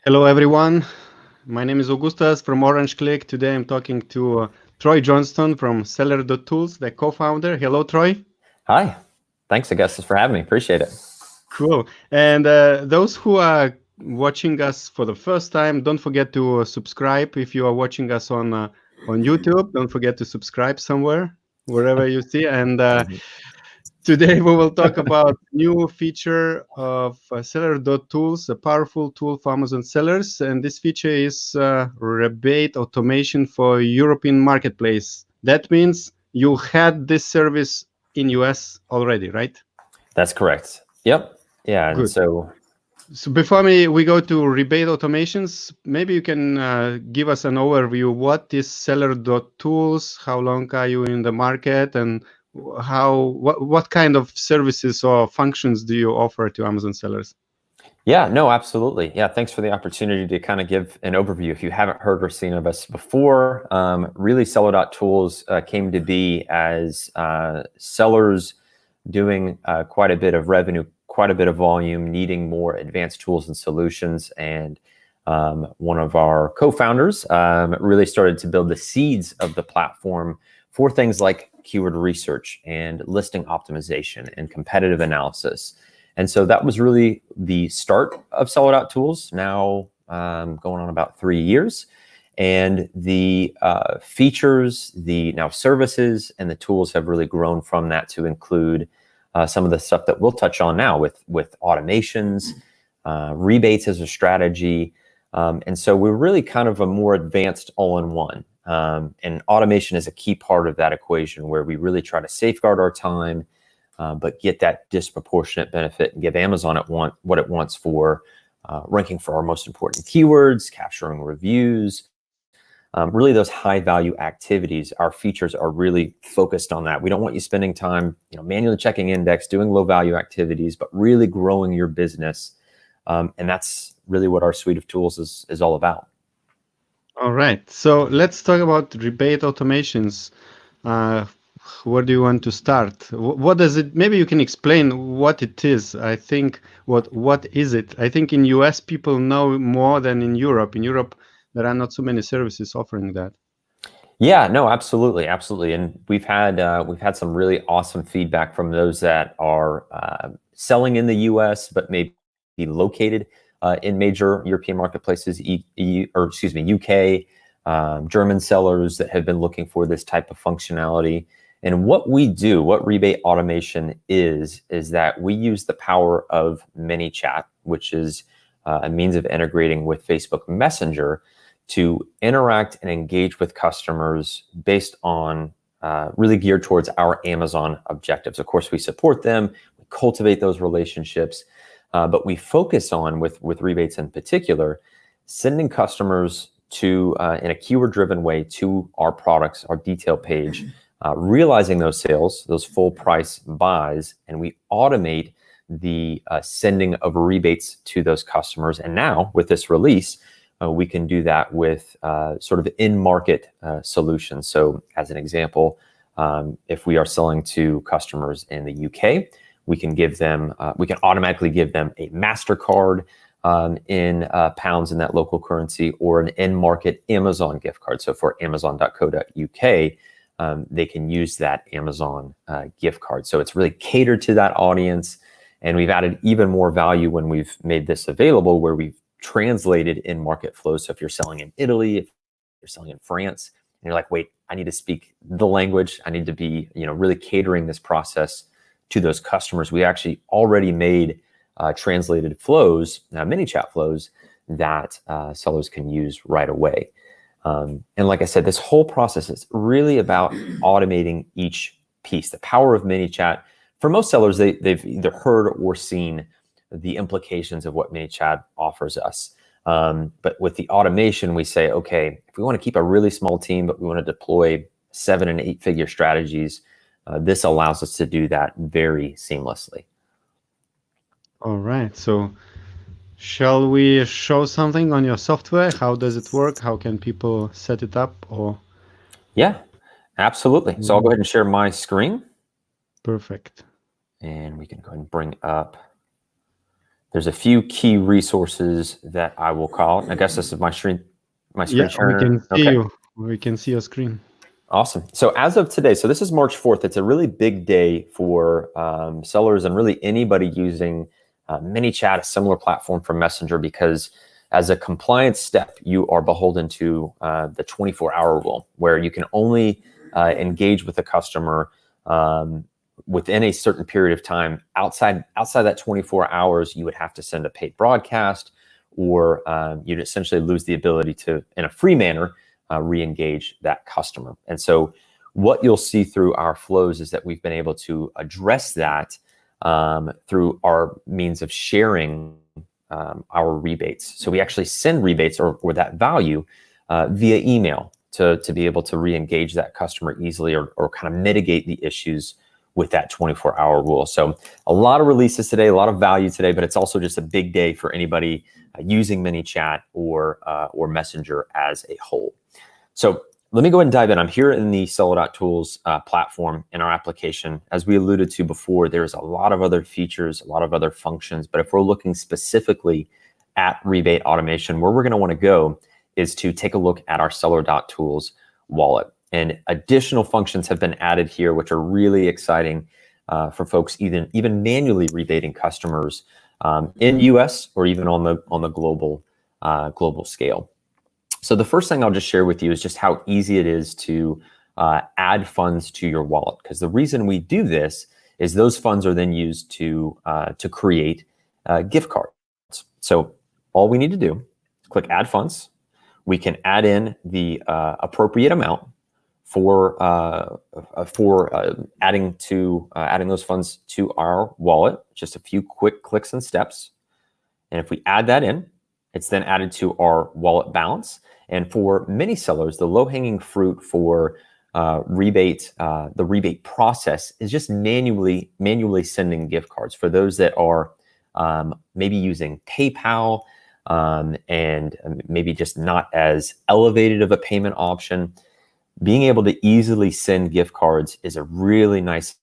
Hello, everyone. My name is Augustus from Orange Klik. Today I'm talking to Troy Johnston from Seller.Tools, the co-founder. Hello, Troy. Hi. Thanks, Augustus, for having me. Appreciate it. Cool. And those who are watching us for the first time, don't forget to subscribe. If you are watching us on YouTube, don't forget to subscribe somewhere, wherever you see. And today we will talk about new feature of Seller.Tools, a powerful tool for Amazon sellers. And this feature is rebate automation for European marketplace. That means you had this service in US already, right? That's correct. Yep. Yeah. And Good. so, So before we go to rebate automations, maybe you can give us an overview. What is Seller.Tools? How long are you in the market, and what kind of services or functions do you offer to Amazon sellers? yeah, no, absolutely. Yeah. Thanks for the opportunity to kind of give an overview. If you haven't heard or seen of us before, really Seller.Tools came to be as sellers doing quite a bit of revenue, quite a bit of volume, needing more advanced tools and solutions. And one of our co-founders really started to build the seeds of the platform for things like keyword research and listing optimization and competitive analysis. And so that was really the start of Seller.Tools, now going on about 3 years. And the features, the now services, and the tools have really grown from that to include some of the stuff that we'll touch on now with automations, rebates as a strategy. And so we're really kind of a more advanced all-in-one. And automation is a key part of that equation, where we really try to safeguard our time, but get that disproportionate benefit and give Amazon what it wants for ranking for our most important keywords, capturing reviews, really those high value activities. Our features are really focused on that. We don't want you spending time, manually checking index, doing low value activities, but really growing your business. And that's really what our suite of tools is all about. All right. So let's talk about rebate automations. Where do you want to start? What does it? Maybe you can explain what it is. I think what is it? I think in US people know more than in Europe. In Europe, there are not so many services offering that. Yeah, no, absolutely, absolutely. And we've had some really awesome feedback from those that are selling in the US, but maybe located in major European marketplaces, UK, German sellers that have been looking for this type of functionality. And what we do, what rebate automation is that we use the power of Manychat, which is a means of integrating with Facebook Messenger to interact and engage with customers based on really geared towards our Amazon objectives. Of course, we support them, we cultivate those relationships, but we focus on, with rebates in particular, sending customers to, in a keyword-driven way, to our products, our detail page, realizing those sales, those full price buys, and we automate the sending of rebates to those customers. And now with this release, we can do that with sort of in-market solutions. So as an example, if we are selling to customers in the UK, we can automatically give them a Mastercard in pounds in that local currency, or an in-market Amazon gift card. So for amazon.co.uk, they can use that Amazon gift card. So it's really catered to that audience. And we've added even more value when we've made this available, where we've translated in market flows. So if you're selling in Italy, if you're selling in France, and you're like, wait, I need to speak the language, I need to be, really catering this process to those customers, we actually already made translated flows, Manychat flows, that sellers can use right away. And like I said, this whole process is really about automating each piece. The power of Manychat, for most sellers, they've either heard or seen the implications of what Manychat offers us. But with the automation, we say, okay, if we want to keep a really small team, but we want to deploy 7- and 8-figure strategies, this allows us to do that very seamlessly. All right. So shall we show something on your software? How does it work? How can people set it up? Or yeah, absolutely. So I'll go ahead and share my screen. Perfect. And we can go ahead and bring up There's a few key resources that I will call. I guess this is my screen Yeah, we share. can see Okay. you. We can see your screen. Awesome. So as of today, so this is March 4th. It's a really big day for sellers and really anybody using Manychat, a similar platform for Messenger, because as a compliance step, you are beholden to the 24-hour rule, where you can only engage with a customer within a certain period of time. Outside that 24 hours, you would have to send a paid broadcast, or you'd essentially lose the ability to, in a free manner, re-engage that customer. And so what you'll see through our flows is that we've been able to address that through our means of sharing our rebates. So we actually send rebates or that value via email to be able to re-engage that customer easily, or kind of mitigate the issues with that 24-hour rule. So a lot of releases today, a lot of value today, but it's also just a big day for anybody using Manychat or Messenger as a whole. So let me go ahead and dive in. I'm here in the Seller.Tools platform in our application. As we alluded to before, there's a lot of other features, a lot of other functions, but if we're looking specifically at rebate automation, where we're going to want to go is to take a look at our Seller.Tools wallet. And additional functions have been added here, which are really exciting for folks even manually rebating customers in US or even on the global scale. So the first thing I'll just share with you is just how easy it is to add funds to your wallet, because the reason we do this is those funds are then used to create gift cards. So all we need to do is click Add Funds. We can add in the appropriate amount for adding those funds to our wallet. Just a few quick clicks and steps, and if we add that in, it's then added to our wallet balance. And for many sellers, the low-hanging fruit for the rebate process is just manually sending gift cards. For those that are maybe using PayPal and maybe just not as elevated of a payment option, being able to easily send gift cards is a really nice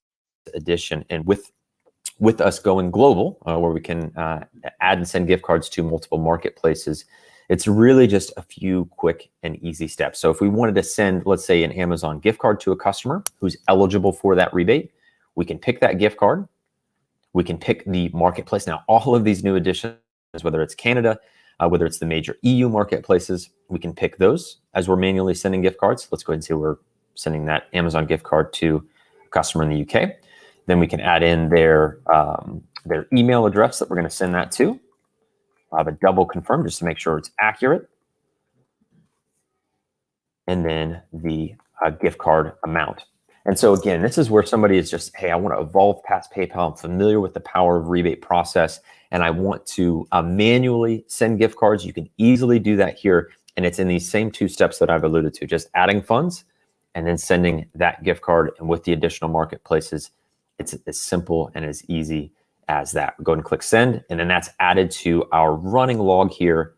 addition. And with us going global, where we can add and send gift cards to multiple marketplaces, it's really just a few quick and easy steps. So if we wanted to send, let's say, an Amazon gift card to a customer who's eligible for that rebate, we can pick that gift card. We can pick the marketplace. Now, all of these new additions, whether it's Canada, whether it's the major EU marketplaces, we can pick those as we're manually sending gift cards. Let's go ahead and say we're sending that Amazon gift card to a customer in the UK. Then we can add in their email address that we're going to send that to. I'll have a double confirm just to make sure it's accurate. And then the gift card amount. And so again, this is where somebody is just, hey, I want to evolve past PayPal. I'm familiar with the power of rebate process, and I want to manually send gift cards. You can easily do that here. And it's in these same two steps that I've alluded to, just adding funds and then sending that gift card. And with the additional marketplaces, it's as simple and as easy as that. Go ahead and click send, and then that's added to our running log here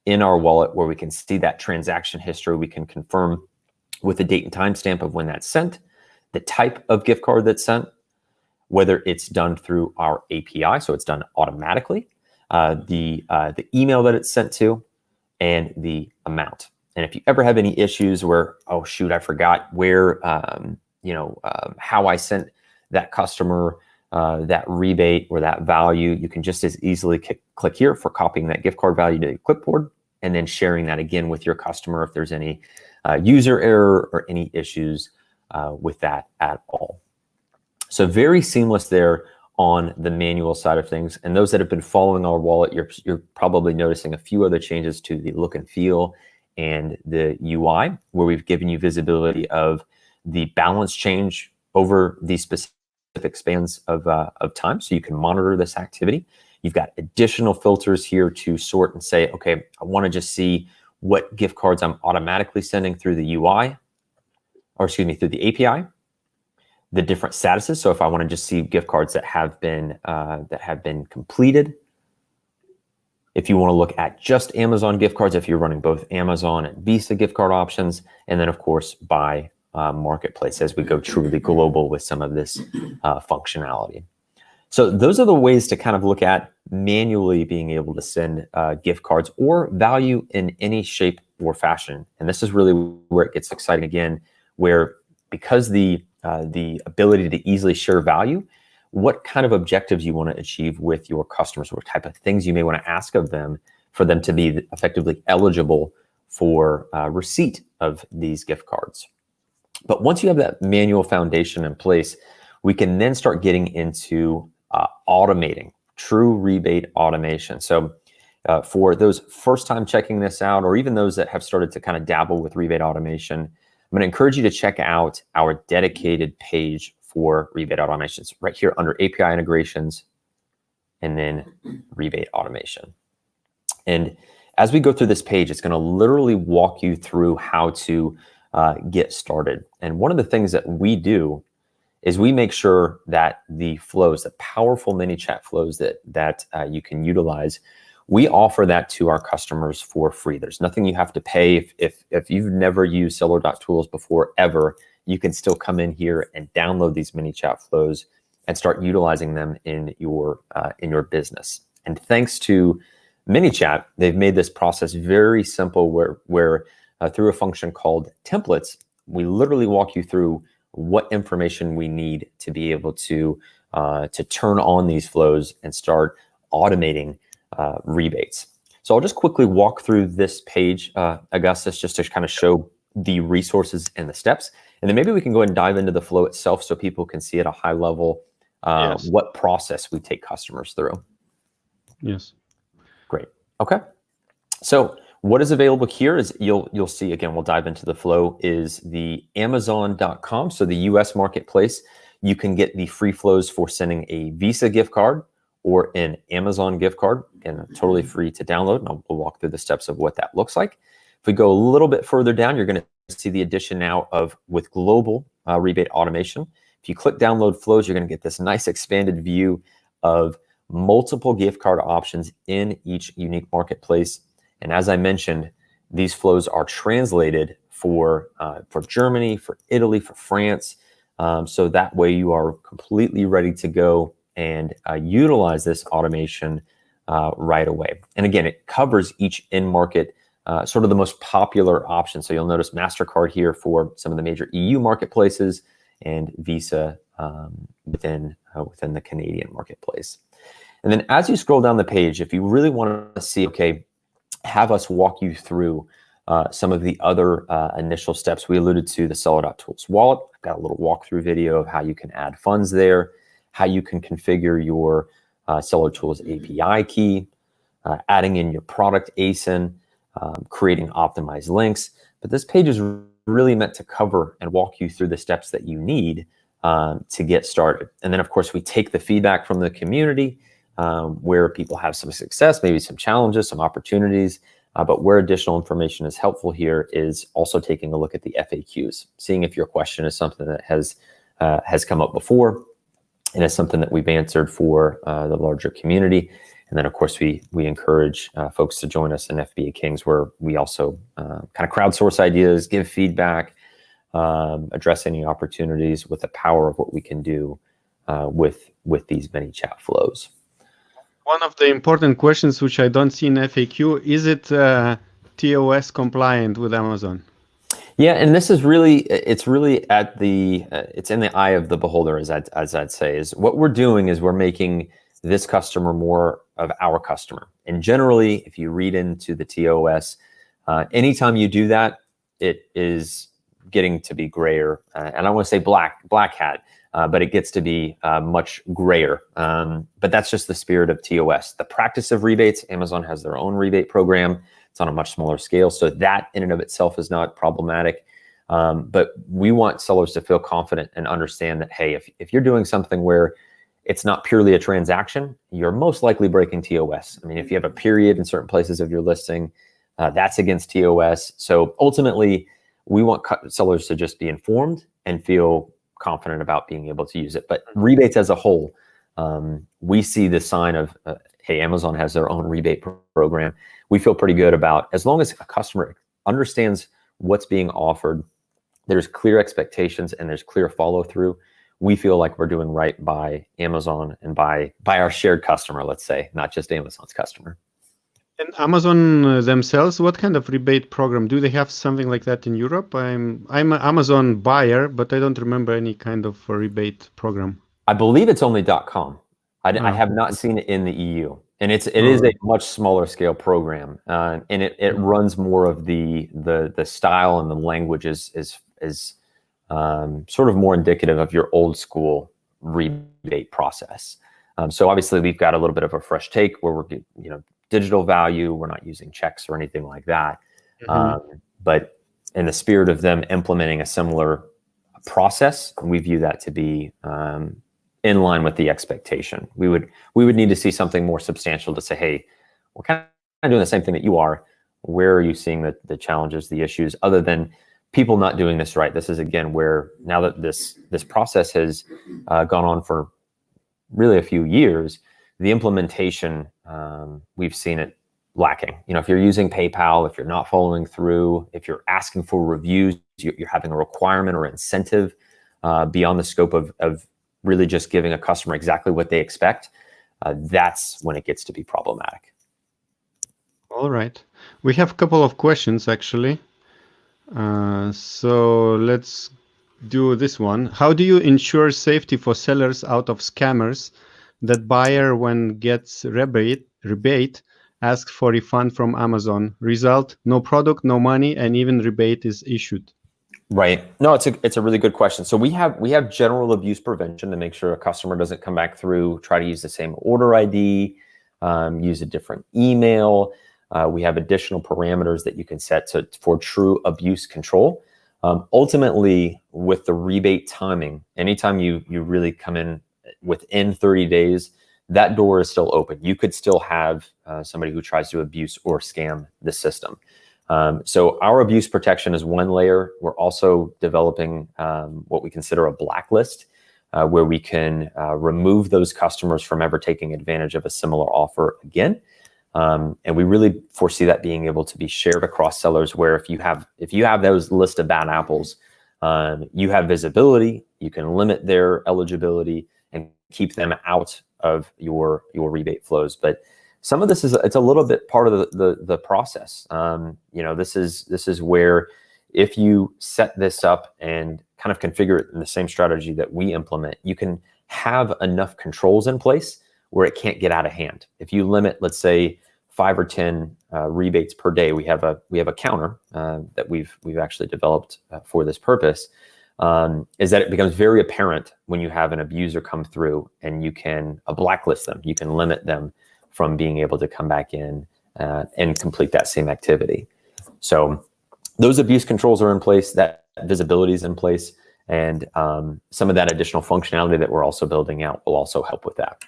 in our wallet, where we can see that transaction history. We can confirm with the date and timestamp of when that's sent, the type of gift card that's sent, whether it's done through our API, so it's done automatically, the email that it's sent to, and the amount. And if you ever have any issues where, oh shoot, I forgot where, how I sent that customer that rebate or that value, you can just as easily click here for copying that gift card value to the clipboard, and then sharing that again with your customer if there's any user error or any issues with that at all. So very seamless there on the manual side of things. And those that have been following our wallet, you're probably noticing a few other changes to the look and feel and the UI, where we've given you visibility of the balance change over the specific spans of time, so you can monitor this activity. You've got additional filters here to sort and say, okay, I want to just see what gift cards I'm automatically sending through the UI, or excuse me, through the API, the different statuses. So if I want to just see gift cards that have been completed, if you want to look at just Amazon gift cards, if you're running both Amazon and Visa gift card options, and then of course by marketplace as we go truly global with some of this functionality. So those are the ways to kind of look at manually being able to send gift cards or value in any shape or fashion. And this is really where it gets exciting again, where because the ability to easily share value, what kind of objectives you want to achieve with your customers, what type of things you may want to ask of them for them to be effectively eligible for receipt of these gift cards. But once you have that manual foundation in place, we can then start getting into automating, true rebate automation. So for those first time checking this out, or even those that have started to kind of dabble with rebate automation, I'm going to encourage you to check out our dedicated page for rebate automations right here under API integrations and then rebate automation. And as we go through this page, it's going to literally walk you through how to get started. And one of the things that we do is we make sure that the flows, the powerful Manychat flows that you can utilize, we offer that to our customers for free. There's nothing you have to pay. If you've never used Seller.Tools before ever, you can still come in here and download these Manychat flows and start utilizing them in your business. And thanks to Manychat, they've made this process very simple where through a function called templates, we literally walk you through what information we need to be able to turn on these flows and start automating rebates. So I'll just quickly walk through this page, Augustus, just to kind of show the resources and the steps. And then maybe we can go ahead and dive into the flow itself so people can see at a high level Yes. what process we take customers through. Yes. Great. Okay. So what is available here is you'll see, again, we'll dive into the flow, is the Amazon.com. So the US marketplace, you can get the free flows for sending a Visa gift card or an Amazon gift card. Again, totally free to download. And we'll walk through the steps of what that looks like. If we go a little bit further down, you're going to see the addition now with global rebate automation. If you click download flows, you're going to get this nice expanded view of multiple gift card options in each unique marketplace. And as I mentioned, these flows are translated for Germany, for Italy, for France. So that way you are completely ready to go and utilize this automation right away. And again, it covers each in-market, sort of the most popular option. So you'll notice Mastercard here for some of the major EU marketplaces and Visa within the Canadian marketplace. And then as you scroll down the page, if you really want to see, okay, have us walk you through some of the other initial steps. We alluded to the Seller.Tools wallet. I've got a little walkthrough video of how you can add funds there, how you can configure your Seller.Tools API key, adding in your product ASIN, creating optimized links. But this page is really meant to cover and walk you through the steps that you need to get started. And then, of course, we take the feedback from the community, where people have some success, maybe some challenges, some opportunities, but where additional information is helpful here is also taking a look at the FAQs, seeing if your question is something that has come up before and is something that we've answered for the larger community. And then, of course, we encourage folks to join us in FBA Kings, where we also kind of crowdsource ideas, give feedback, address any opportunities with the power of what we can do with these Manychat flows. One of the important questions which I don't see in FAQ, is it TOS compliant with Amazon? Yeah, and this is really, it's really it's in the eye of the beholder, as I'd say. Is what we're doing is we're making this customer more of our customer. And generally, if you read into the TOS, anytime you do that, it is getting to be grayer. And I don't want to say black hat, but it gets to be much grayer. But that's just the spirit of TOS. The practice of rebates, Amazon has their own rebate program. It's on a much smaller scale. So that in and of itself is not problematic. But we want sellers to feel confident and understand that, hey, if you're doing something where it's not purely a transaction, you're most likely breaking TOS. I mean, if you have a period in certain places of your listing, that's against TOS. So ultimately, we want sellers to just be informed and feel confident about being able to use it. But rebates as a whole, we see the sign of, hey, Amazon has their own rebate program. We feel pretty good about, as long as a customer understands what's being offered, there's clear expectations and there's clear follow through, we feel like we're doing right by Amazon and by our shared customer, let's say, not just Amazon's customer. And Amazon themselves, what kind of rebate program do they have? Something like that in Europe? I'm an Amazon buyer, but I don't remember any kind of a rebate program. I believe it's only .com. I Ah, have not seen it in the EU, and it is a much smaller scale program, and it runs more of the style and the language is sort of more indicative of your old school rebate process. So obviously we've got a little bit of a fresh take where we're digital value. We're not using checks or anything like that. But in the spirit of them implementing a similar process, we view that to be in line with the expectation. We would need to see something more substantial to say, hey, we're kind of doing the same thing that you are. Where are you seeing the challenges, the issues, other than people not doing this right? This is again where now that this process has gone on for really a few years, the implementation, we've seen it lacking. If you're using PayPal, if you're not following through, if you're asking for reviews, you're having a requirement or incentive beyond the scope of really just giving a customer exactly what they expect, that's when it gets to be problematic. All right. We have a couple of questions, actually. So let's do this one. How do you ensure safety for sellers out of scammers that buyer, when gets rebate asks for refund from Amazon? Result, no product, no money, and even rebate is issued. Right. No, it's a really good question. So we have general abuse prevention to make sure a customer doesn't come back through, try to use the same order ID, use a different email. We have additional parameters that you can set for true abuse control. Ultimately, with the rebate timing, anytime you really come in within 30 days, that door is still open. You could still have somebody who tries to abuse or scam the system. So our abuse protection is one layer. We're also developing what we consider a blacklist, where we can remove those customers from ever taking advantage of a similar offer again. And we really foresee that being able to be shared across sellers, where if you have those list of bad apples, you have visibility, you can limit their eligibility and keep them out of your rebate flows. But some of this it's a little bit part of the process. This is where if you set this up and kind of configure it in the same strategy that we implement, you can have enough controls in place where it can't get out of hand. If you limit, let's say, 5 or 10 rebates per day, we have a counter that we've actually developed for this purpose. Is that it becomes very apparent when you have an abuser come through, and you can blacklist them, you can limit them from being able to come back in and complete that same activity. So those abuse controls are in place, that visibility is in place, and some of that additional functionality that we're also building out will also help with that.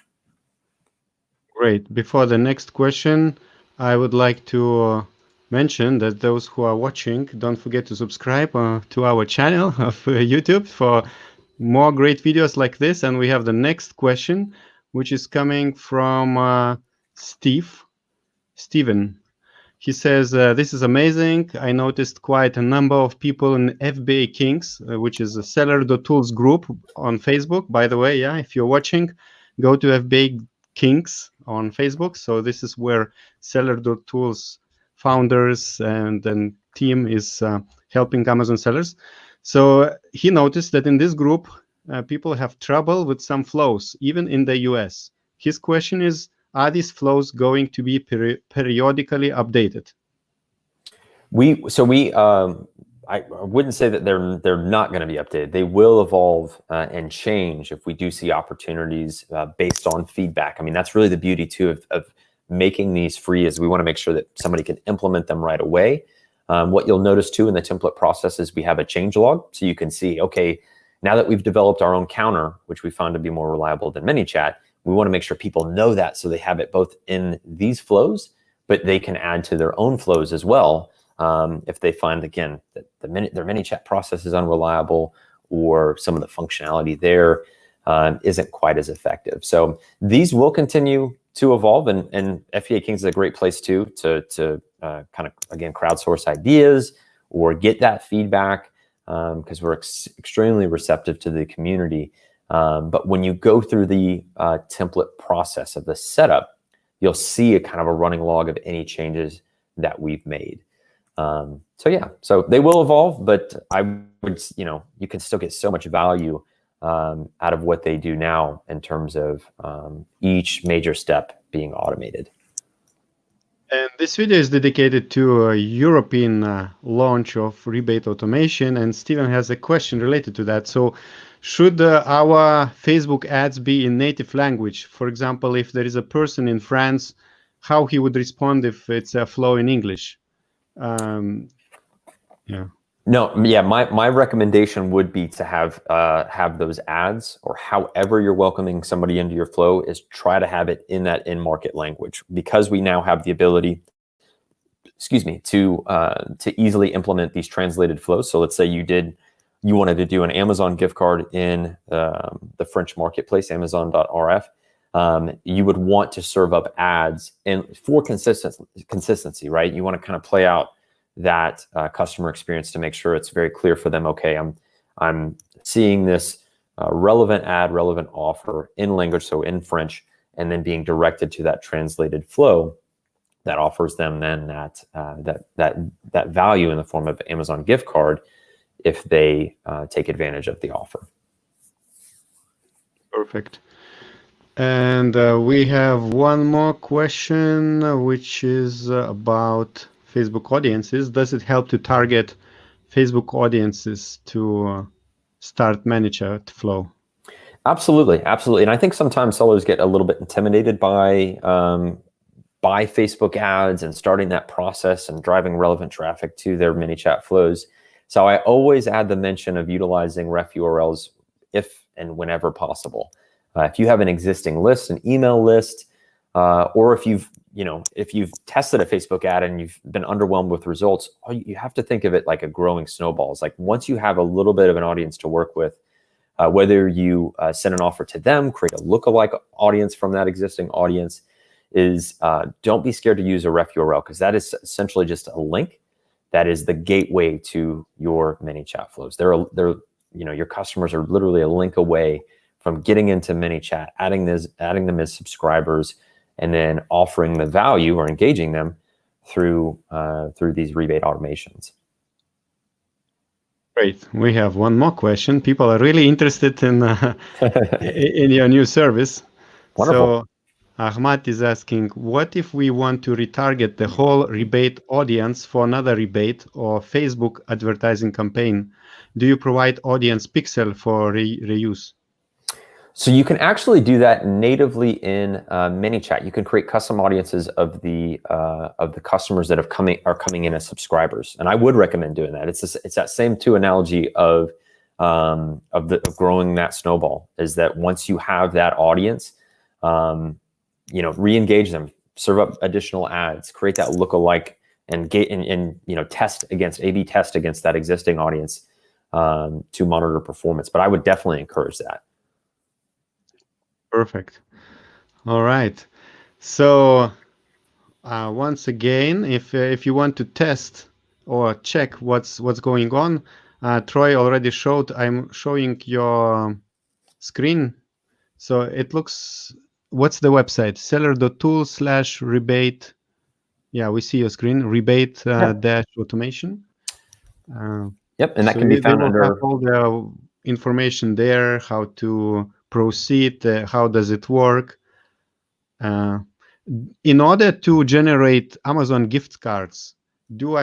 Great. Before the next question, I would like to mention that those who are watching, don't forget to subscribe to our channel of YouTube for more great videos like this. And we have the next question, which is coming from Steven. He says, this is amazing. I noticed quite a number of people in FBA Kings, which is a Seller.Tools group on Facebook. By the way, yeah, if you're watching, go to FBA Kings on Facebook. So this is where Seller.Tools founders and team is helping Amazon sellers. So he noticed that in this group, people have trouble with some flows, even in the US. His question is, are these flows going to be periodically updated? I wouldn't say that they're not going to be updated. They will evolve and change if we do see opportunities based on feedback. I mean, that's really the beauty too of making these free, is we want to make sure that somebody can implement them right away. What you'll notice too in the template process is we have a change log, so you can see, okay, now that we've developed our own counter, which we found to be more reliable than Manychat, we want to make sure people know that, so they have it both in these flows, but they can add to their own flows as well. If they find, again, that their Manychat process is unreliable, or some of the functionality there isn't quite as effective. So these will continue to evolve, and FBA Kings is a great place too to kind of, again, crowdsource ideas or get that feedback, because we're extremely receptive to the community. But when you go through the template process of the setup, you'll see a kind of a running log of any changes that we've made. So yeah, so they will evolve, but I would, you can still get so much value out of what they do now in terms of each major step being automated. And this video is dedicated to a European launch of Rebate Automation, and Steven has a question related to that. So, should our Facebook ads be in native language? For example, if there is a person in France, how he would respond if it's a flow in English? Yeah. No, yeah, my recommendation would be to have those ads, or however you're welcoming somebody into your flow, is try to have it in that in-market language, because we now have the ability, to easily implement these translated flows. So let's say you wanted to do an Amazon gift card in the French marketplace, Amazon.rf. You would want to serve up ads for consistency, right? You want to kind of play out that customer experience to make sure it's very clear for them. Okay, I'm seeing this relevant ad, relevant offer in language, so in French, and then being directed to that translated flow that offers them then that value in the form of Amazon gift card if they take advantage of the offer. Perfect. And we have one more question, which is about Facebook audiences. Does it help to target Facebook audiences to start Manychat flow? Absolutely, absolutely. And I think sometimes sellers get a little bit intimidated by Facebook ads and starting that process and driving relevant traffic to their Manychat flows. So I always add the mention of utilizing ref URLs if and whenever possible. If you have an existing list, an email list, or if you've tested a Facebook ad and you've been underwhelmed with results, you have to think of it like a growing snowball. It's like once you have a little bit of an audience to work with, whether you send an offer to them, create a lookalike audience from that existing audience, don't be scared to use a ref URL, because that is essentially just a link that is the gateway to your Manychat flows. Your customers are literally a link away from getting into Manychat, adding them as subscribers, and then offering the value or engaging them through these rebate automations. Great. We have one more question. People are really interested in in your new service. Wonderful. So Ahmad is asking, what if we want to retarget the whole rebate audience for another rebate or Facebook advertising campaign? Do you provide audience pixel for reuse? So you can actually do that natively in Manychat. You can create custom audiences of the customers that are coming in as subscribers, and I would recommend doing that. It's that same analogy of growing that snowball. Is that once you have that audience, re-engage them, serve up additional ads, create that lookalike, and test against A/B test against that existing audience to monitor performance. But I would definitely encourage that. Perfect. All right. So once again, if you want to test or check what's going on, Troy already showed. I'm showing your screen. So it looks. What's the website? Seller.Tools/rebate. Yeah, we see your screen. Rebate dash automation. Yep, and that can be found under all the information there. How to proceed, how does it work? In order to generate Amazon gift cards, do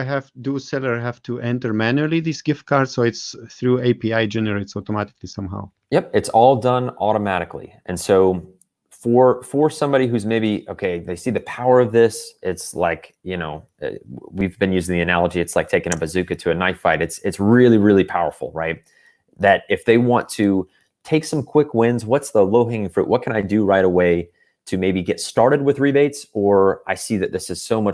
seller have to enter manually these gift cards, so it's through API generates automatically somehow? Yep, it's all done automatically. And so for somebody who's maybe, they see the power of this, it's like, we've been using the analogy, it's like taking a bazooka to a knife fight. It's really, really powerful, right? That if they want to take some quick wins, what's the low-hanging fruit? What can I do right away to maybe get started with rebates? Or I see that this is so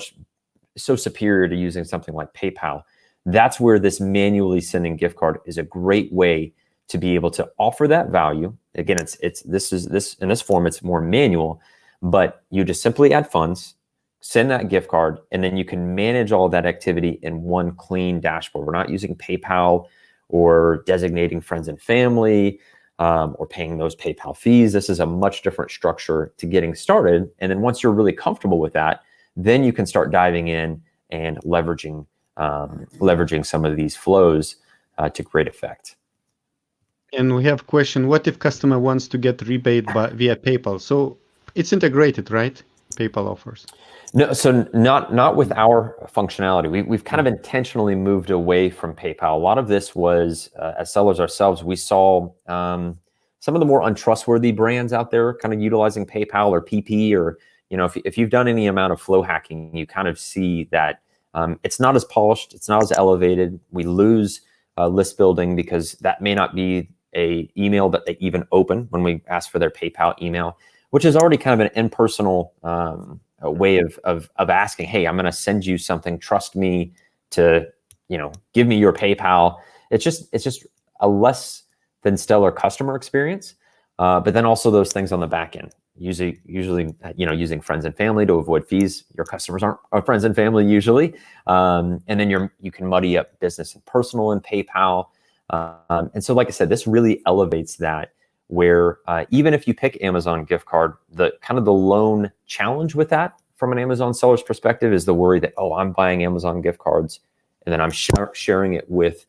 superior to using something like PayPal. That's where this manually sending gift card is a great way to be able to offer that value. Again, this in this form, it's more manual, but you just simply add funds, send that gift card, and then you can manage all that activity in one clean dashboard. We're not using PayPal or designating friends and family. or paying those PayPal fees. This is a much different structure to getting started. And then once you're really comfortable with that, then you can start diving in and leveraging some of these flows to great effect. And we have a question, what if customer wants to get rebate via PayPal? So it's integrated, right? PayPal offers. No, so not with our functionality. We've kind of intentionally moved away from PayPal. A lot of this was, as sellers ourselves, we saw some of the more untrustworthy brands out there kind of utilizing PayPal or PP, or, you know, if you've done any amount of flow hacking, you kind of see that it's not as polished, it's not as elevated. We lose list building because that may not be a email that they even open when we ask for their PayPal email, which is already kind of an impersonal a way of asking, hey, I'm going to send you something. Trust me to, you know, give me your PayPal. It's just a less than stellar customer experience. But then also those things on the back end, usually, you know, using friends and family to avoid fees. Your customers aren't friends and family usually. And then you can muddy up business and personal in PayPal. And so, like I said, this really elevates that, where even if you pick Amazon gift card, the kind of the lone challenge with that from an Amazon seller's perspective is the worry that, oh, I'm buying Amazon gift cards and then I'm sharing it with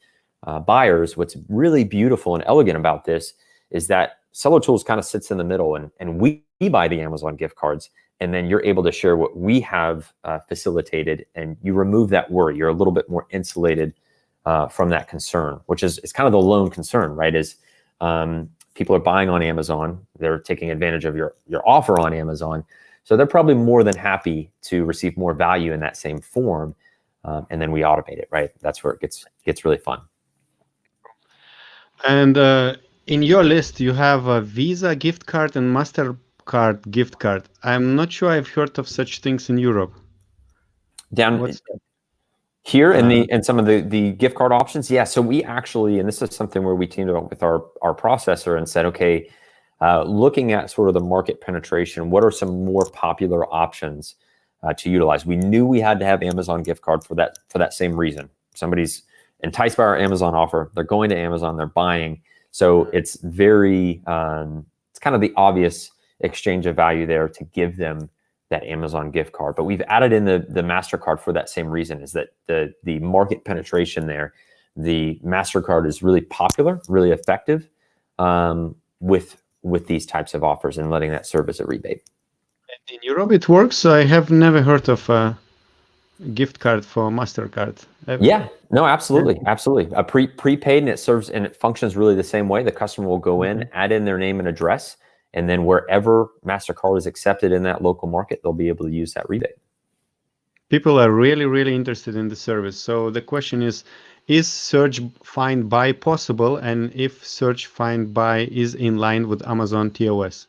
buyers. What's really beautiful and elegant about this is that Seller.Tools kind of sits in the middle, and we buy the Amazon gift cards, and then you're able to share what we have facilitated, and you remove that worry. You're a little bit more insulated from that concern, which is kind of the lone concern, right? Is people are buying on Amazon, they're taking advantage of your offer on Amazon, so they're probably more than happy to receive more value in that same form, and then we automate it, right? That's where it gets really fun. And in your list, you have a Visa gift card and Mastercard gift card. I'm not sure I've heard of such things in Europe. What's here in some of the gift card options? Yeah, so we actually, and this is something where we teamed up with our processor and said, okay, looking at sort of the market penetration, what are some more popular options to utilize? We knew we had to have Amazon gift card for that same reason. Somebody's enticed by our Amazon offer, they're going to Amazon, they're buying. So it's very, it's kind of the obvious exchange of value there to give them that Amazon gift card. But we've added in the Mastercard for that same reason, is that the market penetration there, the Mastercard is really popular, really effective with these types of offers and letting that serve as a rebate. And in Europe it works. I have never heard of a gift card for Mastercard. Yeah, no, absolutely. Absolutely. A prepaid, and it serves and it functions really the same way. The customer will go in, add in their name and address, and then wherever Mastercard is accepted in that local market, they'll be able to use that rebate. People are really, really interested in the service. So the question is search find buy possible? And if search find buy is in line with Amazon TOS?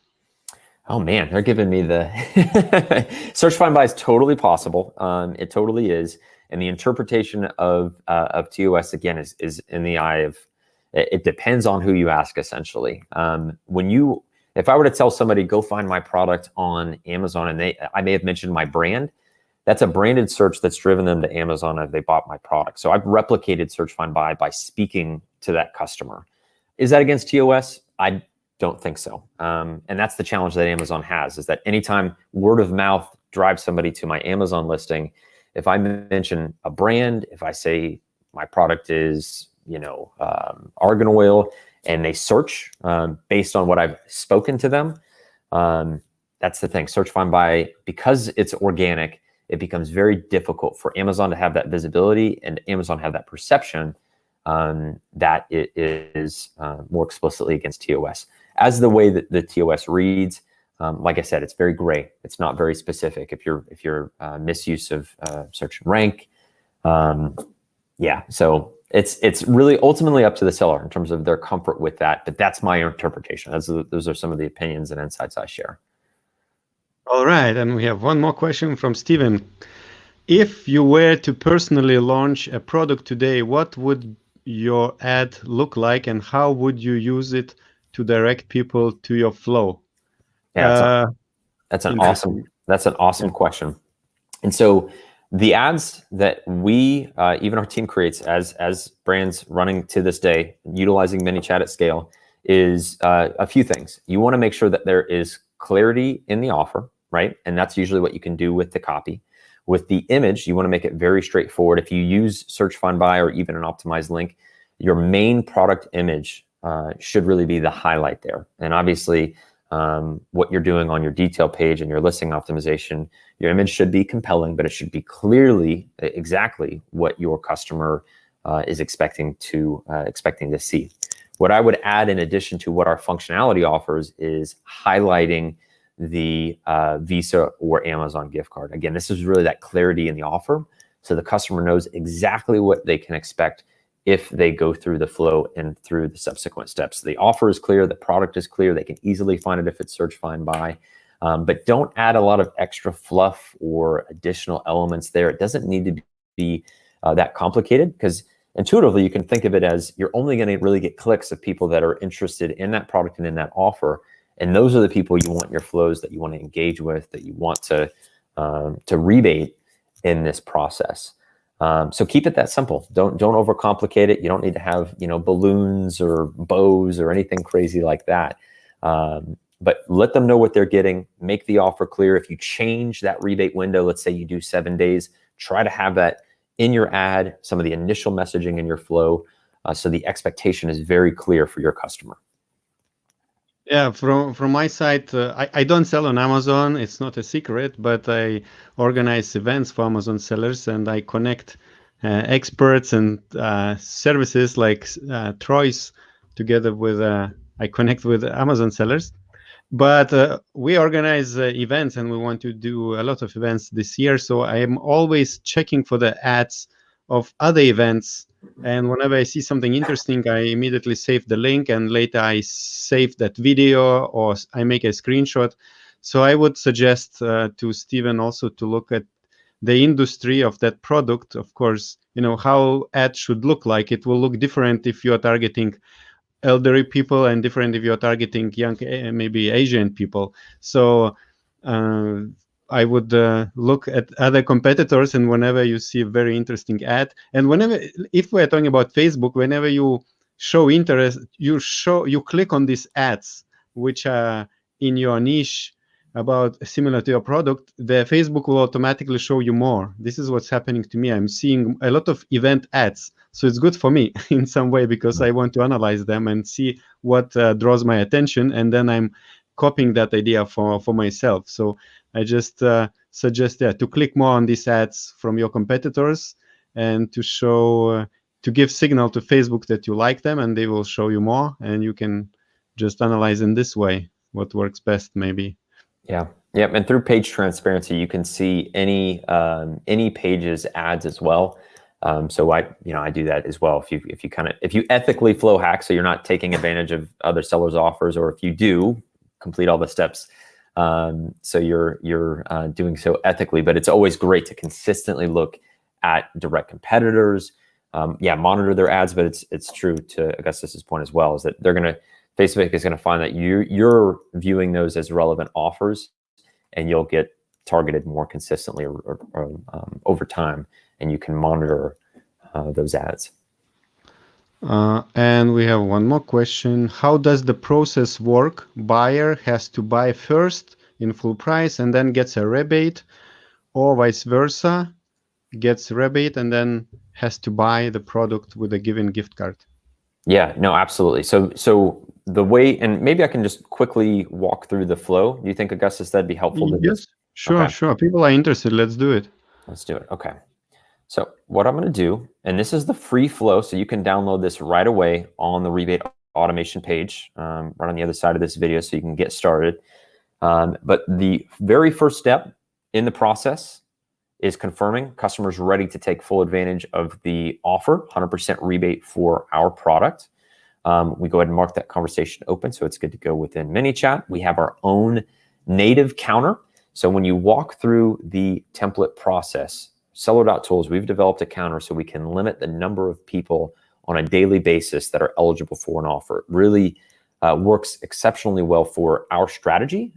Oh man, they're giving me the search find buy is totally possible. It totally is. And the interpretation of TOS, again, is in the eye of, it depends on who you ask, essentially. If I were to tell somebody, go find my product on Amazon, and I may have mentioned my brand, that's a branded search that's driven them to Amazon if they bought my product. So I've replicated search find buy by speaking to that customer. Is that against TOS? I don't think so. And that's the challenge that Amazon has, is that anytime word of mouth drives somebody to my Amazon listing, if I mention a brand, if I say my product is, argan oil, and they search based on what I've spoken to them, that's the thing. Search find buy, because it's organic, it becomes very difficult for Amazon to have that visibility and Amazon have that perception that it is more explicitly against TOS. As the way that the TOS reads, like I said, it's very gray. It's not very specific. If you're misuse of search and rank, yeah. So it's really ultimately up to the seller in terms of their comfort with that. But that's my interpretation. Those are some of the opinions and insights I share. All right, and we have one more question from Steven. If you were to personally launch a product today, what would your ad look like, and how would you use it to direct people to your flow? Yeah, that's an awesome question. And so the ads that we, even our team creates as brands running to this day, utilizing Manychat at scale, is a few things. You want to make sure that there is clarity in the offer, right? And that's usually what you can do with the copy. With the image, you want to make it very straightforward. If you use search, find, buy, or even an optimized link, your main product image should really be the highlight there. And obviously, what you're doing on your detail page and your listing optimization, your image should be compelling, but it should be clearly exactly what your customer is expecting to see. What I would add in addition to what our functionality offers is highlighting the Visa or Amazon gift card. Again, this is really that clarity in the offer, so the customer knows exactly what they can expect if they go through the flow and through the subsequent steps. The offer is clear, the product is clear, they can easily find it if it's search, find, buy. But don't add a lot of extra fluff or additional elements there. It doesn't need to be that complicated, because intuitively you can think of it as you're only going to really get clicks of people that are interested in that product and in that offer. And those are the people you want your flows, that you want to engage with, that you want to rebate in this process. So keep it that simple. Don't overcomplicate it. You don't need to have, balloons or bows or anything crazy like that. But let them know what they're getting. Make the offer clear. If you change that rebate window, let's say you do 7 days, try to have that in your ad, some of the initial messaging in your flow, so the expectation is very clear for your customer. Yeah, from my side, I don't sell on Amazon. It's not a secret, but I organize events for Amazon sellers, and I connect experts and services like Troy's together with, I connect with Amazon sellers. But we organize events, and we want to do a lot of events this year. So I am always checking for the ads of other events. And whenever I see something interesting, I immediately save the link, and later I save that video or I make a screenshot. So I would suggest to Steven also to look at the industry of that product. Of course, how ads should look like. It will look different if you're targeting elderly people and different if you're targeting young, maybe Asian people. So I would look at other competitors, and whenever you see a very interesting ad, and if we're talking about Facebook, whenever you show interest, you click on these ads which are in your niche about similar to your product, the Facebook will automatically show you more. This is what's happening to me. I'm seeing a lot of event ads. So it's good for me in some way, because I want to analyze them and see what draws my attention. And then I'm copying that idea for myself. So I just suggest to click more on these ads from your competitors, and to show, to give signal to Facebook that you like them, and they will show you more. And you can just analyze in this way what works best, maybe. Yeah. Yep. And through page transparency, you can see any page's ads as well. So I do that as well. If you ethically flow hack, so you're not taking advantage of other sellers' offers, or if you do complete all the steps, so you're doing so ethically. But it's always great to consistently look at direct competitors. Monitor their ads, but it's true to Augustus's point as well, is that Facebook is going to find that you're viewing those as relevant offers, and you'll get targeted more consistently or over time, and you can monitor those ads. And we have one more question. How does the process work? Buyer has to buy first in full price and then gets a rebate, or vice versa, gets rebate and then has to buy the product with a given gift card? Yeah, no, absolutely. So the way, and maybe I can just quickly walk through the flow. Do you think, Augustus, that'd be helpful? Yes, sure, okay. Sure. People are interested. Let's do it. Let's do it. Okay. So what I'm going to do, and this is the free flow, so you can download this right away on the Rebate Automation page, right on the other side of this video, so you can get started. But the very first step in the process is confirming customers ready to take full advantage of the offer, 100% rebate for our product. We go ahead and mark that conversation open, so it's good to go within Manychat. We have our own native counter. So when you walk through the template process, Seller.Tools, we've developed a counter so we can limit the number of people on a daily basis that are eligible for an offer. It really works exceptionally well for our strategy,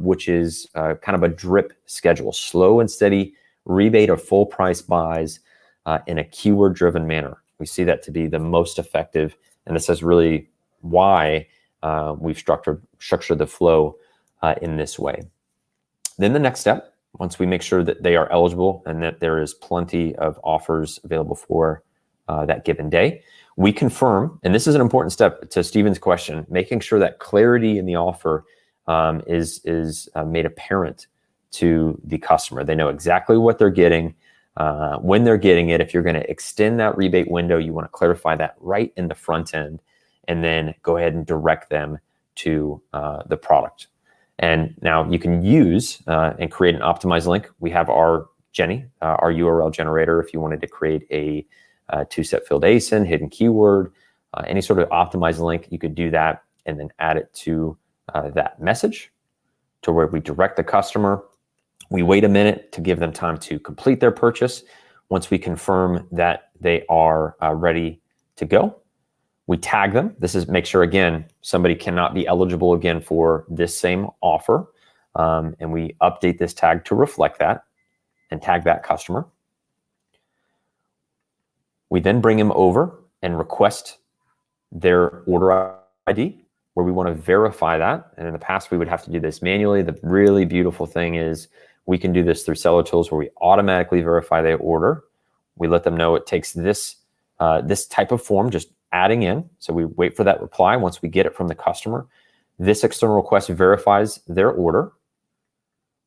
which is kind of a drip schedule, slow and steady rebate or full price buys in a keyword driven manner. We see that to be the most effective, and this is really why we've structured the flow in this way. Then the next step, once we make sure that they are eligible and that there is plenty of offers available for that given day, we confirm, and this is an important step to Stephen's question, making sure that clarity in the offer is made apparent to the customer. They know exactly what they're getting, when they're getting it. If you're going to extend that rebate window, you want to clarify that right in the front end, and then go ahead and direct them to the product. And now you can use and create an optimized link. We have our Jenny, our URL generator. If you wanted to create a two-step field ASIN, hidden keyword, any sort of optimized link, you could do that and then add it to that message to where we direct the customer. We wait a minute to give them time to complete their purchase. Once we confirm that they are ready to go, we tag them. This is make sure, again, somebody cannot be eligible again for this same offer. And we update this tag to reflect that and tag that customer. We then bring them over and request their order ID, where we want to verify that. And in the past, we would have to do this manually. The really beautiful thing is we can do this through Seller.Tools, where we automatically verify their order. We let them know it takes this type of form, just adding in. So we wait for that reply. Once we get it from the customer, this external request verifies their order.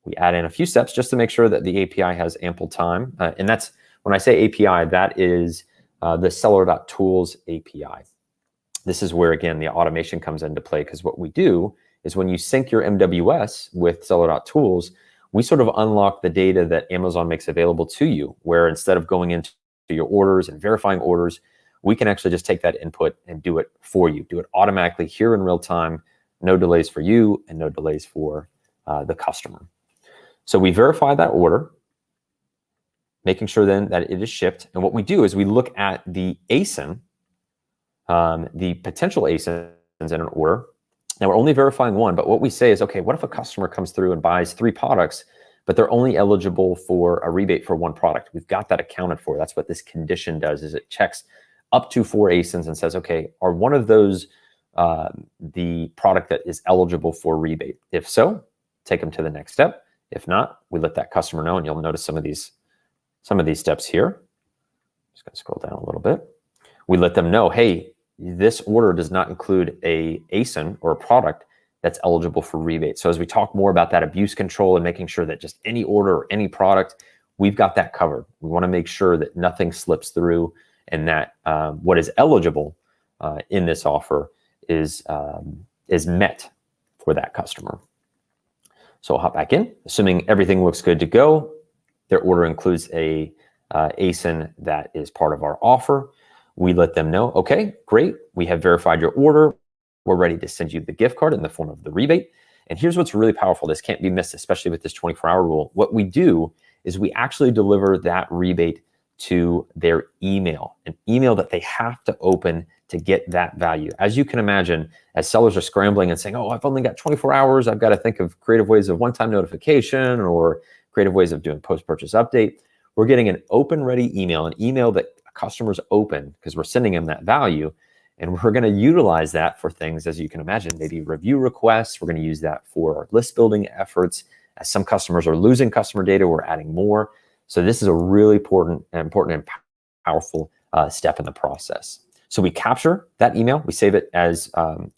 We add in a few steps just to make sure that the API has ample time. And that's, when I say API, that is the Seller.Tools API. This is where, again, the automation comes into play, because what we do is when you sync your MWS with Seller.Tools, we sort of unlock the data that Amazon makes available to you, where instead of going into your orders and verifying orders, we can actually just take that input and do it for you, do it automatically here in real time, no delays for you and no delays for the customer. So we verify that order, making sure then that it is shipped. And what we do is we look at the ASIN, the potential ASINs in an order. Now we're only verifying one, but what we say is, okay, what if a customer comes through and buys 3 products, but they're only eligible for a rebate for 1 product? We've got that accounted for. That's what this condition does, is it checks up to 4 ASINs and says, okay, are one of those the product that is eligible for rebate? If so, take them to the next step. If not, we let that customer know, and you'll notice some of these steps here. Just gonna scroll down a little bit. We let them know, hey, this order does not include a ASIN or a product that's eligible for rebate. So as we talk more about that abuse control and making sure that just any order or any product, we've got that covered. We want to make sure that nothing slips through, and that what is eligible in this offer is met for that customer. So I'll hop back in, assuming everything looks good to go. Their order includes a ASIN that is part of our offer. We let them know, okay, great, we have verified your order. We're ready to send you the gift card in the form of the rebate. And here's what's really powerful. This can't be missed, especially with this 24-hour rule. What we do is we actually deliver that rebate to their email, an email that they have to open to get that value. As you can imagine, as sellers are scrambling and saying, oh, I've only got 24 hours, I've got to think of creative ways of one-time notification or creative ways of doing post-purchase update. We're getting an open, ready email, an email that customers open because we're sending them that value. And we're going to utilize that for things, as you can imagine, maybe review requests. We're going to use that for our list building efforts. As some customers are losing customer data, we're adding more. So this is a really important and powerful step in the process. So we capture that email. We save it as,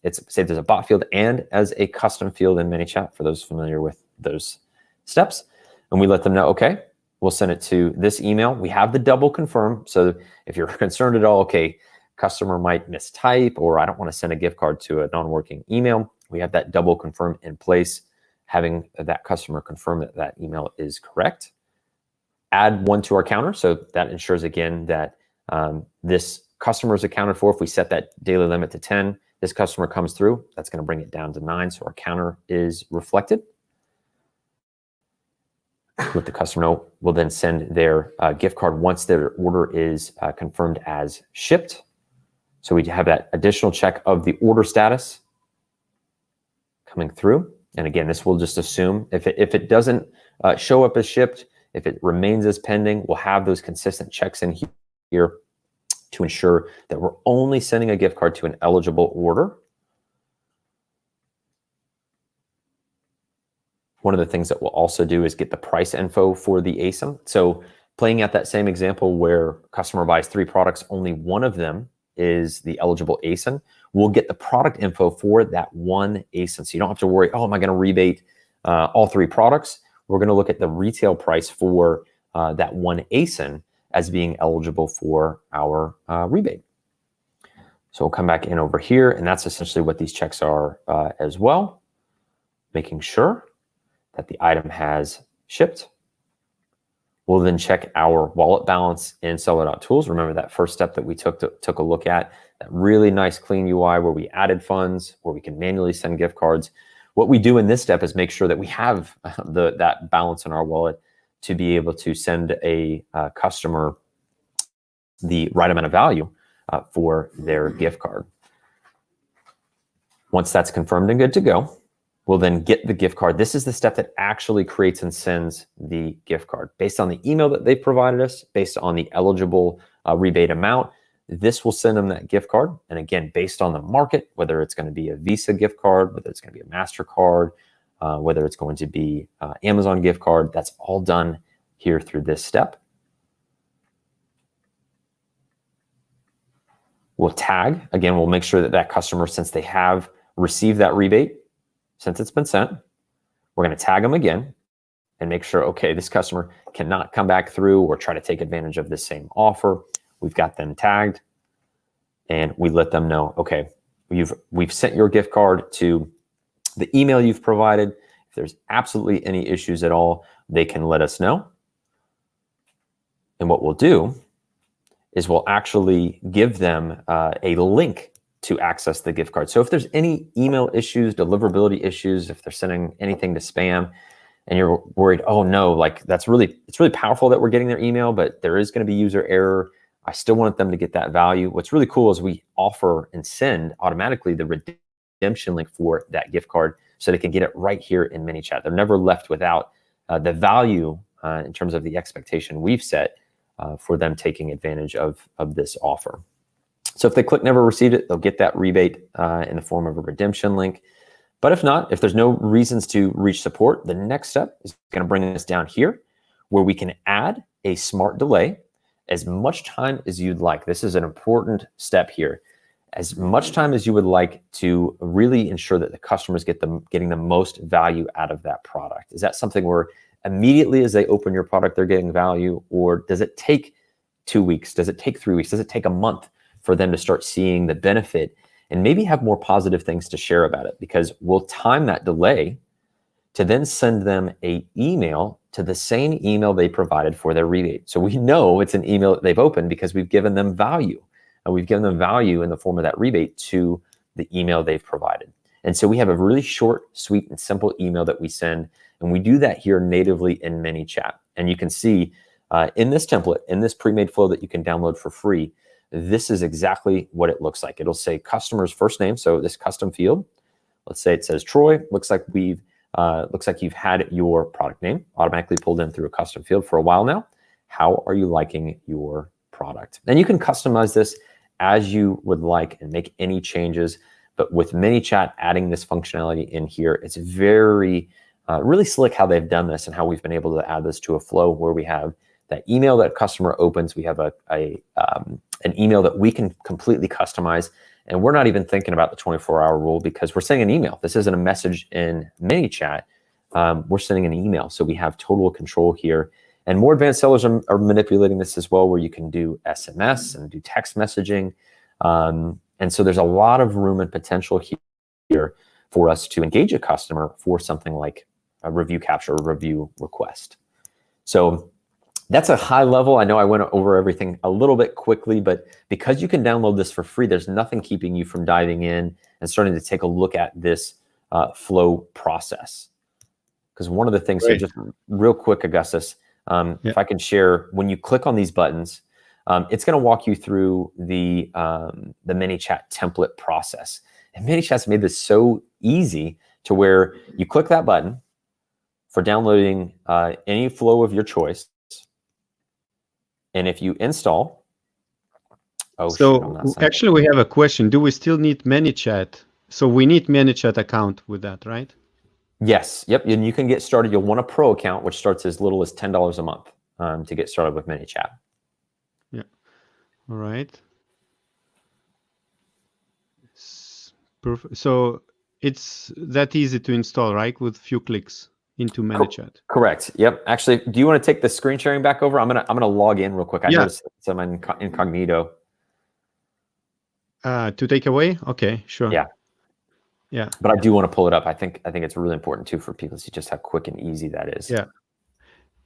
it's saved as a bot field and as a custom field in Manychat for those familiar with those steps. And we let them know, okay, we'll send it to this email. We have the double confirm. So if you're concerned at all, okay, customer might mistype, or I don't want to send a gift card to a non-working email, we have that double confirm in place, having that customer confirm that that email is correct. Add 1 to our counter. So that ensures, again, that this customer is accounted for. If we set that daily limit to 10, this customer comes through, that's going to bring it down to 9. So our counter is reflected. Let the customer know. We'll then send their gift card once their order is confirmed as shipped. So we have that additional check of the order status coming through. And again, this will just assume if it doesn't show up as shipped, if it remains as pending, we'll have those consistent checks in here to ensure that we're only sending a gift card to an eligible order. one of the things that we'll also do is get the price info for the ASIN. So playing out that same example where customer buys 3 products, only one of them is the eligible ASIN. We'll get the product info for that one ASIN. So you don't have to worry, oh, am I going to rebate all 3 products? We're going to look at the retail price for that one ASIN as being eligible for our rebate. So we'll come back in over here, and that's essentially what these checks are as well, making sure that the item has shipped. We'll then check our wallet balance in Seller.Tools. Remember that first step that we took a look at, that really nice clean UI where we added funds, where we can manually send gift cards. What we do in this step is make sure that we have that balance in our wallet to be able to send a customer the right amount of value for their gift card. Once that's confirmed and good to go, we'll then get the gift card. This is the step that actually creates and sends the gift card. Based on the email that they've provided us, based on the eligible rebate amount, this will send them that gift card. And again, based on the market, whether it's going to be a Visa gift card, whether it's going to be a Mastercard, whether it's going to be Amazon gift card, that's all done here through this step. We'll tag. Again, we'll make sure that that customer, since they have received that rebate, since it's been sent, we're going to tag them again and make sure, okay, this customer cannot come back through or try to take advantage of this same offer. We've got them tagged, and we let them know, okay, we've sent your gift card to the email you've provided. If there's absolutely any issues at all, they can let us know. And what we'll do is we'll actually give them a link to access the gift card. So if there's any email issues, deliverability issues, if they're sending anything to spam and you're worried, oh no, like it's really powerful that we're getting their email, but there is going to be user error. I still want them to get that value. What's really cool is we offer and send automatically the redemption link for that gift card so they can get it right here in Manychat. They're never left without the value in terms of the expectation we've set for them taking advantage of this offer. So if they click never received it, they'll get that rebate in the form of a redemption link. But if not, if there's no reasons to reach support, the next step is going to bring us down here where we can add a smart delay as much time as you'd like. This is an important step here. As much time as you would like to really ensure that the customers getting the most value out of that product. Is that something where immediately as they open your product, they're getting value? Or does it take 2 weeks? Does it take 3 weeks? Does it take a month for them to start seeing the benefit and maybe have more positive things to share about it? Because we'll time that delay to then send them an email to the same email they provided for their rebate. So we know it's an email that they've opened because we've given them value. And we've given them value in the form of that rebate to the email they've provided. And so we have a really short, sweet, and simple email that we send. And we do that here natively in Manychat. And you can see in this template, in this pre-made flow that you can download for free, this is exactly what it looks like. It'll say customer's first name, so this custom field. Let's say it says Troy. Looks like you've had your product name automatically pulled in through a custom field for a while now. How are you liking your product? And you can customize this as you would like and make any changes. But with Manychat adding this functionality in here, it's very really slick how they've done this and how we've been able to add this to a flow where we have that email that customer opens. We have an email that we can completely customize. And we're not even thinking about the 24-hour rule because we're sending an email. This isn't a message in Manychat. We're sending an email. So we have total control here. And more advanced sellers are manipulating this as well, where you can do SMS and do text messaging. And so there's a lot of room and potential here for us to engage a customer for something like a review capture or review request. So that's a high level. I know I went over everything a little bit quickly, but because you can download this for free, there's nothing keeping you from diving in and starting to take a look at this flow process. Because one of the things, so just real quick, Augustus, if I can share, when you click on these buttons, it's going to walk you through the Manychat template process. And Manychat's made this so easy to where you click that button for downloading any flow of your choice. And if you install, actually we have a question. Do we still need Manychat? So we need Manychat account with that, right? Yes. Yep. And you can get started. You'll want a pro account, which starts as little as $10 a month to get started with Manychat. Yeah. All right. Perfect. So it's that easy to install, right? With few clicks into Manychat. Correct. Yep. Actually, do you want to take the screen sharing back over? I'm gonna log in real quick. I Yeah. noticed some incognito. To take away? Okay, sure. Yeah. Yeah. But I do want to pull it up. I think it's really important too for people to see just how quick and easy that is. Yeah.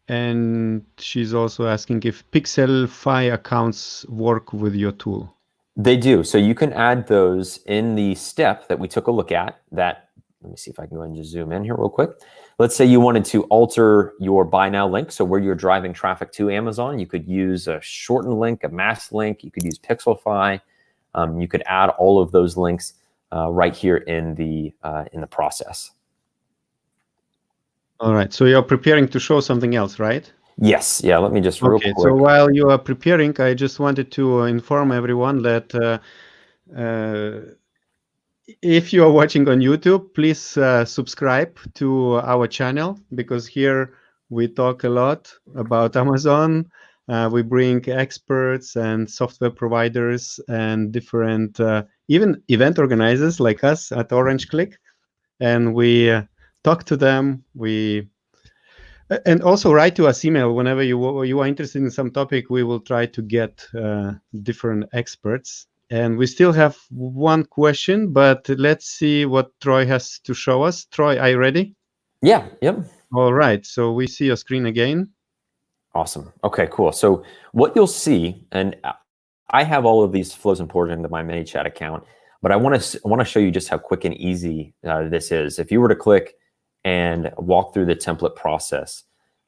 And she's also asking if Pixelify accounts work with your tool. They do. So you can add those in the step that we took a look at. That, let me see if I can go and just zoom in here real quick. Let's say you wanted to alter your buy now link. So where you're driving traffic to Amazon, you could use a shortened link, a masked link. You could use Pixelify. You could add all of those links right here in the process. All right. So you're preparing to show something else, right? Yes. Yeah. Let me just real quick. So while you are preparing, I just wanted to inform everyone that if you are watching on YouTube, please subscribe to our channel, because here we talk a lot about Amazon. We bring experts and software providers and different, even event organizers like us at Orange Klik, and we talk to them. And also write to us email whenever you are interested in some topic. We will try to get different experts. And we still have one question, but let's see what Troy has to show us. Troy, are you ready? Yeah. Yep. All right. So we see your screen again. Awesome. Okay, cool. So what you'll see, and I have all of these flows imported into my Manychat account, but I want to show you just how quick and easy this is. If you were to click and walk through the template process,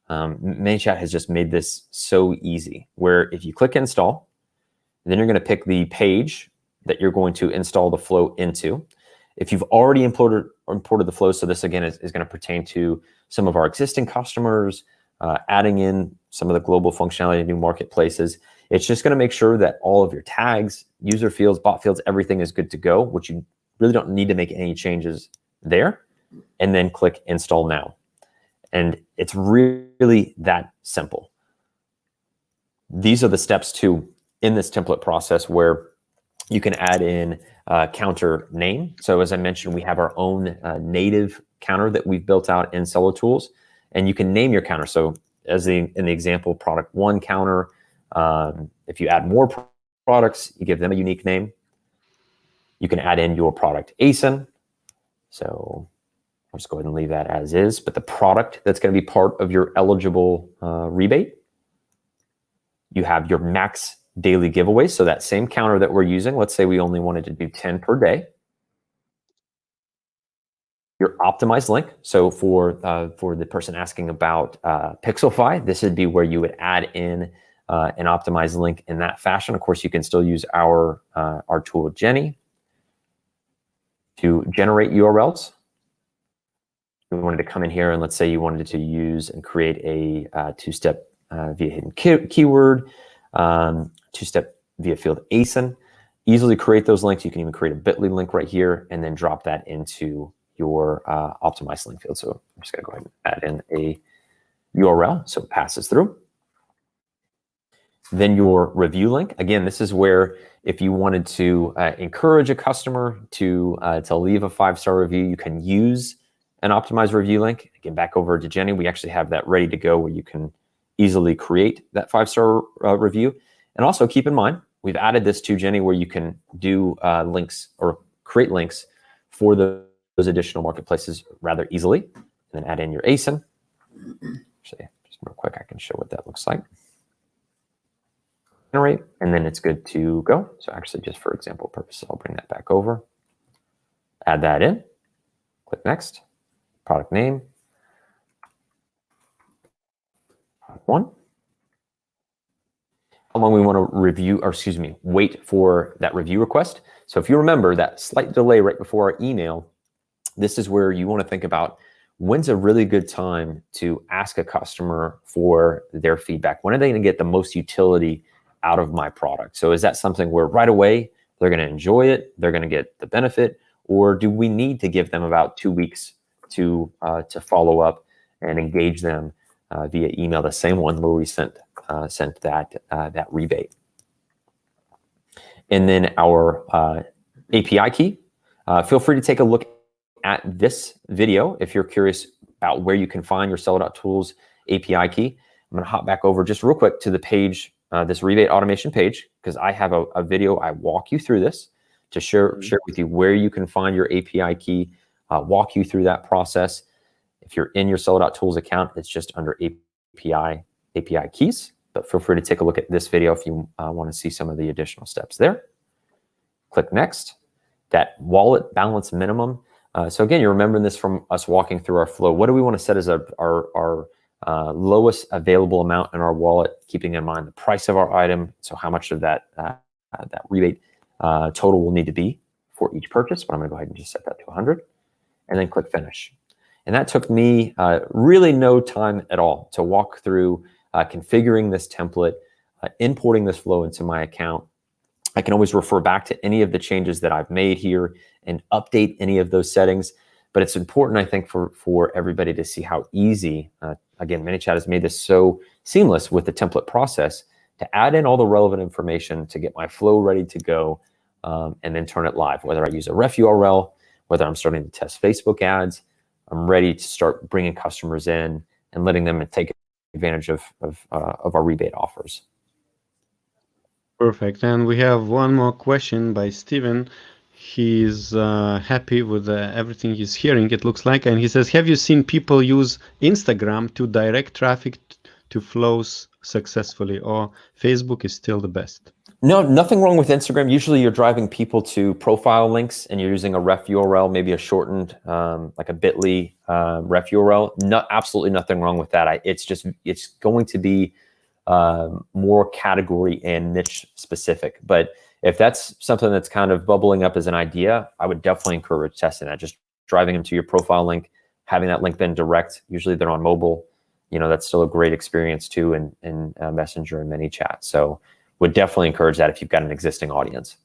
Manychat has just made this so easy, where if you click install, then you're going to pick the page that you're going to install the flow into. If you've already imported the flow, so this again is going to pertain to some of our existing customers, adding in some of the global functionality in new marketplaces. It's just going to make sure that all of your tags, user fields, bot fields, everything is good to go, which you really don't need to make any changes there. And then click install now. And it's really that simple. These are the steps too in this template process where you can add in counter name. So as I mentioned, we have our own native counter that we've built out in Seller.Tools, and you can name your counter. So as in the example, product one counter, if you add more products, you give them a unique name. You can add in your product ASIN. So I'll just go ahead and leave that as is, but the product that's going to be part of your eligible rebate. You have your max daily giveaways. So that same counter that we're using, let's say we only wanted to do 10 per day. Your optimized link. So for the person asking about Pixelify, this would be where you would add in an optimized link in that fashion. Of course, you can still use our tool, Jenny, to generate URLs. We wanted to come in here and let's say you wanted to use and create a two-step via hidden keyword, two-step via field ASIN. Easily create those links. You can even create a bit.ly link right here and then drop that into your optimized link field. So I'm just going to go ahead and add in a URL so it passes through. Then your review link. Again, this is where if you wanted to encourage a customer to leave a 5-star review, you can use an optimized review link. Again, back over to Jenny, we actually have that ready to go where you can easily create that 5-star review. And also keep in mind, we've added this to Jenny where you can do links or create links for those additional marketplaces rather easily. And then add in your ASIN. Actually, just real quick, I can show what that looks like. Generate, and then it's good to go. So actually, just for example purposes, I'll bring that back over. Add that in. Click next. Product name. Product one. How long we want to review, or excuse me, wait for that review request. So if you remember that slight delay right before our email, this is where you want to think about when's a really good time to ask a customer for their feedback. When are they going to get the most utility out of my product? So is that something where right away they're going to enjoy it, they're going to get the benefit, or do we need to give them about 2 weeks to follow up and engage them via email, the same one where we sent that rebate. And then our API key. Feel free to take a look at this video if you're curious about where you can find your Seller.Tools API key. I'm going to hop back over just real quick to the page, this rebate automation page, because I have a video. I walk you through this to share with you where you can find your API key, walk you through that process. If you're in your Seller.Tools account, it's just under API keys. But feel free to take a look at this video if you want to see some of the additional steps there. Click next. That wallet balance minimum. So again, you're remembering this from us walking through our flow. What do we want to set as our lowest available amount in our wallet, keeping in mind the price of our item, so how much of that rebate total will need to be for each purchase. But I'm going to go ahead and just set that to 100, and then click finish. And that took me really no time at all to walk through configuring this template, importing this flow into my account. I can always refer back to any of the changes that I've made here and update any of those settings. But it's important, I think, for everybody to see how easy, again, Manychat has made this so seamless with the template process to add in all the relevant information to get my flow ready to go, and then turn it live. Whether I use a ref URL, whether I'm starting to test Facebook ads, I'm ready to start bringing customers in and letting them take advantage of our rebate offers. Perfect. And we have one more question by Steven. He's happy with everything he's hearing, it looks like. And he says, have you seen people use Instagram to direct traffic to flows successfully, or Facebook is still the best? No, nothing wrong with Instagram. Usually you're driving people to profile links and you're using a ref URL, maybe a shortened, like a bit.ly ref URL. Absolutely nothing wrong with that. It's going to be more category and niche specific. But if that's something that's kind of bubbling up as an idea, I would definitely encourage testing that. Just driving them to your profile link, having that link then direct. Usually they're on mobile. You know, that's still a great experience too in Messenger and Manychat. So would definitely encourage that if you've got an existing audience.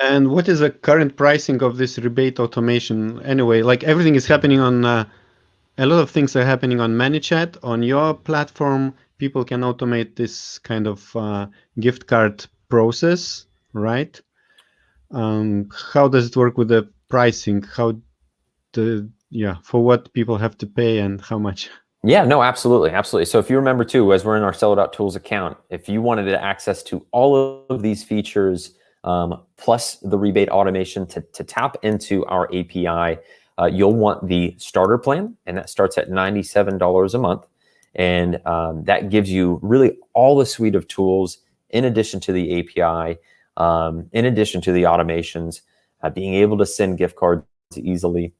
And what is the current pricing of this rebate automation? Anyway, like everything is happening on, a lot of things are happening on Manychat. On your platform, people can automate this kind of gift card process, right? How does it work with the pricing? For what people have to pay and how much? Yeah, no, absolutely, absolutely. So if you remember too, as we're in our Seller.Tools account, if you wanted access to all of these features, plus the rebate automation to tap into our API, you'll want the starter plan, and that starts at $97 a month. And that gives you really all the suite of tools in addition to the API, in addition to the automations, being able to send gift cards easily.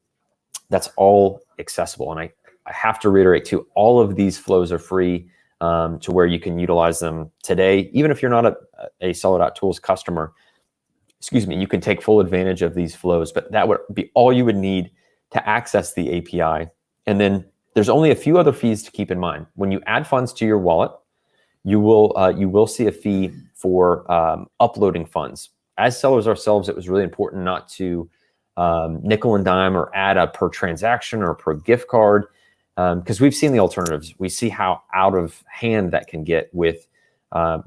That's all accessible. And I have to reiterate too, all of these flows are free to where you can utilize them today. Even if you're not a Seller.Tools customer, excuse me, you can take full advantage of these flows, but that would be all you would need to access the API. And then there's only a few other fees to keep in mind. When you add funds to your wallet, you will see a fee for uploading funds. As sellers ourselves, it was really important not to nickel and dime or add up per transaction or per gift card, because we've seen the alternatives. We see how out of hand that can get with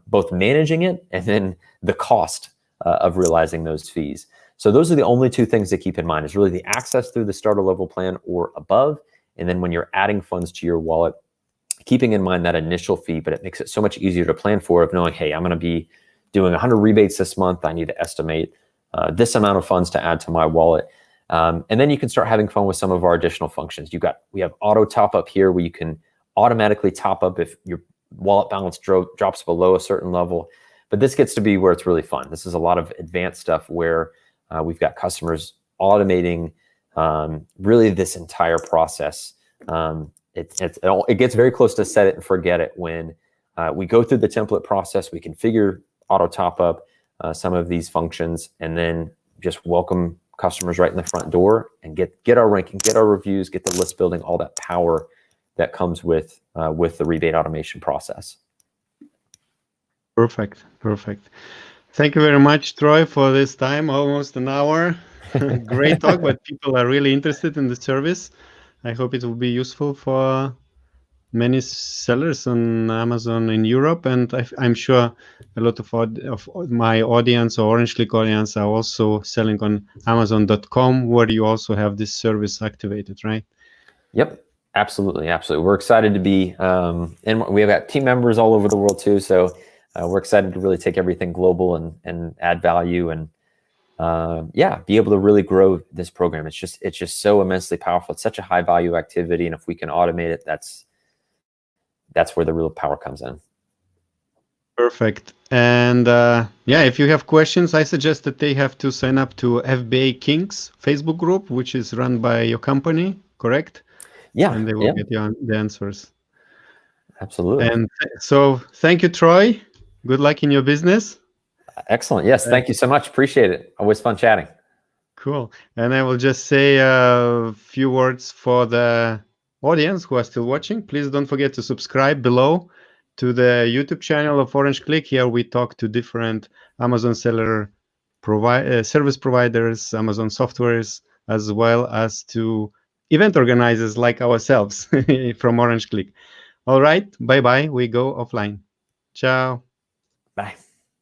both managing it and then the cost of realizing those fees. So those are the only two things to keep in mind, is really the access through the starter level plan or above. And then when you're adding funds to your wallet, keeping in mind that initial fee, but it makes it so much easier to plan for, of knowing, hey, I'm going to be doing 100 rebates this month. I need to estimate this amount of funds to add to my wallet. And then you can start having fun with some of our additional functions. We have auto top up here, where you can automatically top up if your wallet balance drops below a certain level. But this gets to be where it's really fun. This is a lot of advanced stuff where we've got customers automating really this entire process. It gets very close to set it and forget it when we go through the template process. We configure auto top up some of these functions, and then just welcome customers right in the front door and get our ranking, get our reviews, get the list building, all that power that comes with the rebate automation process. Perfect. Thank you very much, Troy, for this time, almost an hour. Great talk, but people are really interested in the service. I hope it will be useful for many sellers on Amazon in Europe, and I'm sure a lot of my audience or Orange Click audience are also selling on Amazon.com, where you also have this service activated, right? Yep, absolutely, absolutely. We're excited to be, and we have got team members all over the world too. So we're excited to really take everything global and add value and yeah, be able to really grow this program. It's just so immensely powerful. It's such a high value activity, and if we can automate it, that's where the real power comes in. Perfect. And yeah, if you have questions, I suggest that they have to sign up to FBA Kings Facebook group, which is run by your company, correct? Yeah, And they will yeah, get you the answers. absolutely. And so thank you, Troy. Good luck in your business. Excellent. Yes, thank you so much. Appreciate it. Always fun chatting. Cool. And I will just say a few words for the audience who are still watching. Please don't forget to subscribe below to the YouTube channel of Orange Click. Here we talk to different Amazon seller service providers, Amazon softwares, as well as to event organizers like ourselves from Orange Click. All right. Bye-bye. We go offline. Ciao. Bye.